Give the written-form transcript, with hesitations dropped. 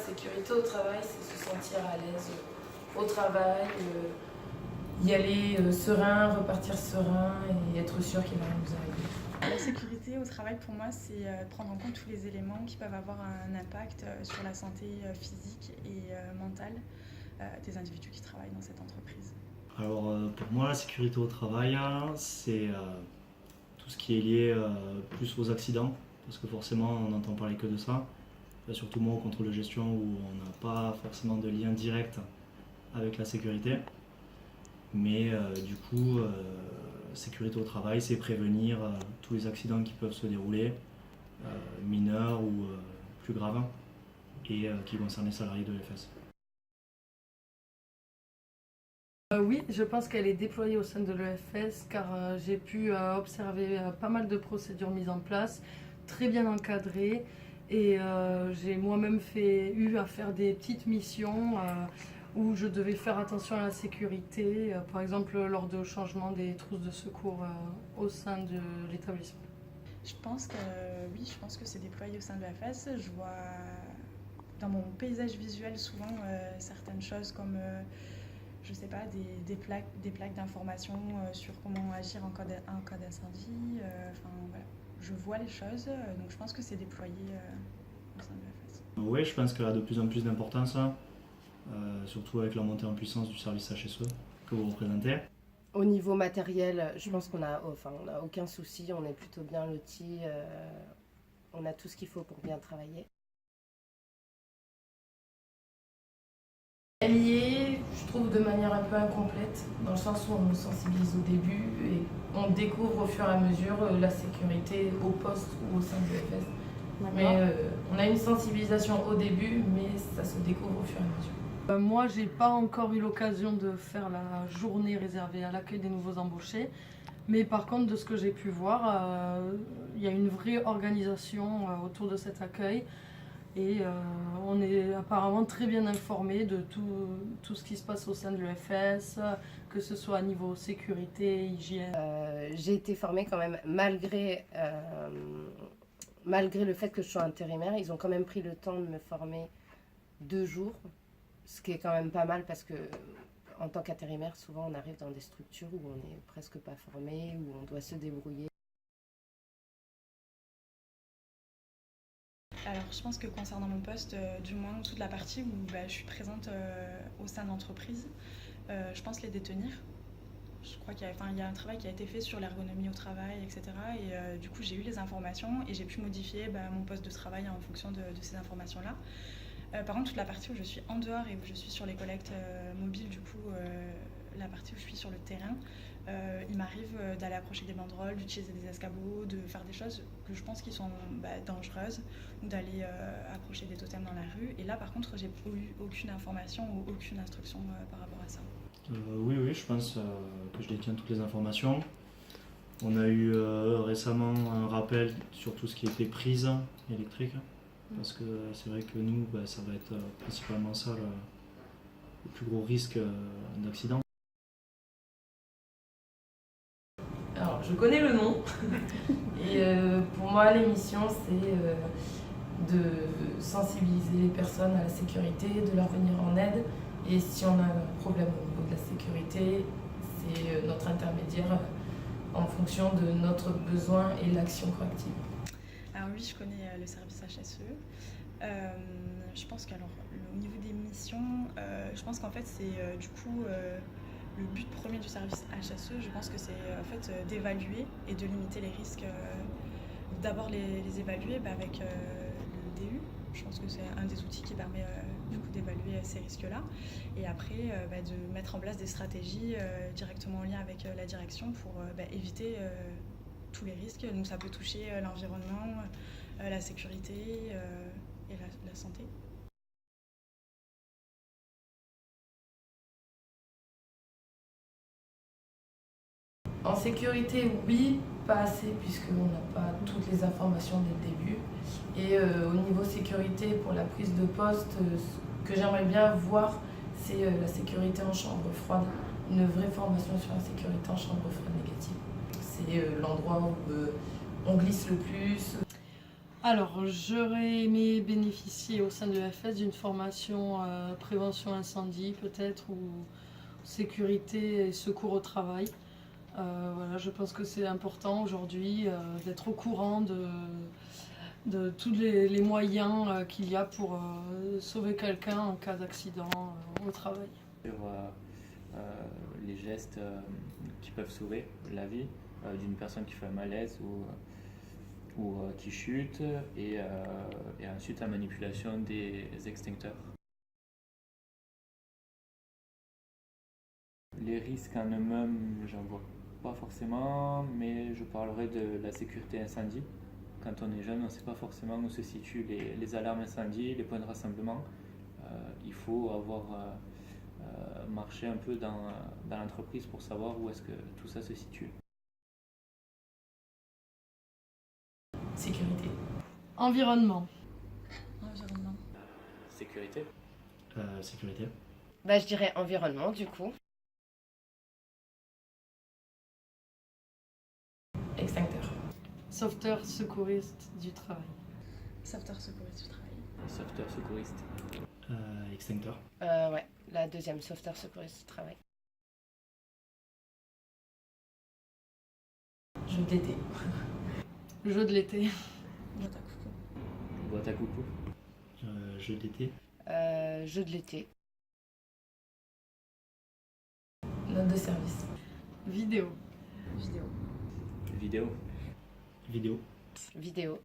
sécurité au travail, c'est se sentir à l'aise au travail, y aller serein, repartir serein et être sûr qu'il va rien nous arriver. La sécurité au travail, pour moi, c'est prendre en compte tous les éléments qui peuvent avoir un impact sur la santé physique et mentale des individus qui travaillent dans cette entreprise. Alors pour moi, la sécurité au travail, c'est tout ce qui est lié plus aux accidents, parce que forcément on n'entend parler que de ça. Surtout moi au contrôle de gestion où on n'a pas forcément de lien direct avec la sécurité. Mais du coup, sécurité au travail, c'est prévenir tous les accidents qui peuvent se dérouler, mineurs ou plus graves, et qui concernent les salariés de l'EFS. Oui, je pense qu'elle est déployée au sein de l'EFS car j'ai pu observer pas mal de procédures mises en place, très bien encadrées, et j'ai moi-même eu à faire des petites missions où je devais faire attention à la sécurité, par exemple lors de changement des trousses de secours au sein de l'établissement. Je pense que oui, je pense que c'est déployé au sein de l'EFS. Je vois dans mon paysage visuel souvent certaines choses comme je sais pas, des plaques d'information sur comment agir en cas d'incendie. Voilà. Je vois les choses, donc je pense que c'est déployé au sein de l'EFS. Oui, je pense qu'elle a de plus en plus d'importance, surtout avec la montée en puissance du service HSE que vous représentez. Au niveau matériel, je pense qu'on n'a aucun souci, on est plutôt bien lotis, on a tout ce qu'il faut pour bien travailler. Elle y est, je trouve, de manière un peu incomplète, dans le sens où on nous sensibilise au début et on découvre au fur et à mesure la sécurité au poste ou au sein de l'EFS. Mais on a une sensibilisation au début, mais ça se découvre au fur et à mesure. Moi, j'ai pas encore eu l'occasion de faire la journée réservée à l'accueil des nouveaux embauchés, mais par contre, de ce que j'ai pu voir, il y a une vraie organisation autour de cet accueil. Et on est apparemment très bien informé de tout ce qui se passe au sein de l'EFS, que ce soit à niveau sécurité, hygiène. J'ai été formée quand même, malgré le fait que je sois intérimaire, ils ont quand même pris le temps de me former 2 jours, ce qui est quand même pas mal parce que en tant qu'intérimaire, souvent on arrive dans des structures où on n'est presque pas formé, où on doit se débrouiller. Alors je pense que concernant mon poste, du moins toute la partie où je suis présente au sein d'entreprise, je pense les détenir. Je crois qu'il y a un travail qui a été fait sur l'ergonomie au travail, etc. Et du coup j'ai eu les informations et j'ai pu modifier mon poste de travail en fonction de ces informations-là. Par contre toute la partie où je suis en dehors et où je suis sur les collectes mobiles, du coup la partie où je suis sur le terrain, il m'arrive d'aller accrocher des banderoles, d'utiliser des escabeaux, de faire des choses que je pense qui sont dangereuses, ou d'aller accrocher des totems dans la rue. Et là par contre j'ai eu aucune information ou aucune instruction par rapport à ça. Oui, je pense que je détiens toutes les informations. On a eu récemment un rappel sur tout ce qui était prise électrique, parce que c'est vrai que nous, ça va être principalement ça le plus gros risque d'accident. Alors, je connais le nom, et pour moi, l'émission, c'est de sensibiliser les personnes à la sécurité, de leur venir en aide. Et si on a un problème au niveau de la sécurité, c'est notre intermédiaire en fonction de notre besoin et l'action corrective. Alors oui, je connais le service HSE. Je pense qu'au niveau des missions, je pense qu'en fait c'est du coup le but premier du service HSE, je pense que c'est en fait d'évaluer et de limiter les risques. D'abord les évaluer avec le DU. Je pense que c'est un des outils qui permet du coup d'évaluer ces risques-là. Et après de mettre en place des stratégies directement en lien avec la direction pour éviter tous les risques. Donc ça peut toucher l'environnement, la sécurité et la santé. En sécurité, oui, pas assez, puisqu'on n'a pas toutes les informations dès le début. Et au niveau sécurité, pour la prise de poste, ce que j'aimerais bien voir, c'est la sécurité en chambre froide. Une vraie formation sur la sécurité en chambre froide négative. C'est l'endroit où on glisse le plus. Alors, j'aurais aimé bénéficier au sein de l'EFS d'une formation prévention incendie peut-être ou sécurité et secours au travail. Voilà, je pense que c'est important aujourd'hui d'être au courant de tous les moyens qu'il y a pour sauver quelqu'un en cas d'accident au travail. Sur les gestes qui peuvent sauver la vie d'une personne qui fait un malaise ou qui chute et ensuite la manipulation des extincteurs. Les risques en eux-mêmes, j'en vois pas forcément, mais je parlerai de la sécurité incendie. Quand on est jeune, on ne sait pas forcément où se situent les alarmes incendie, les points de rassemblement. Il faut avoir marché un peu dans l'entreprise pour savoir où est-ce que tout ça se situe. Sécurité. Environnement. Environnement. Sécurité. Sécurité. Bah, je dirais environnement du coup. Extincteur. Sauveteur secouriste du travail. Sauveteur secouriste du travail. Sauveteur secouriste. Extincteur. Ouais, la deuxième, sauveteur secouriste du travail. Jeu d'été. Jeu de l'été. Boîte à coucou. Boîte à coucou. Jeu d'été. Jeu de l'été. Note de service. Vidéo. Vidéo. Vidéo. Vidéo. Vidéo.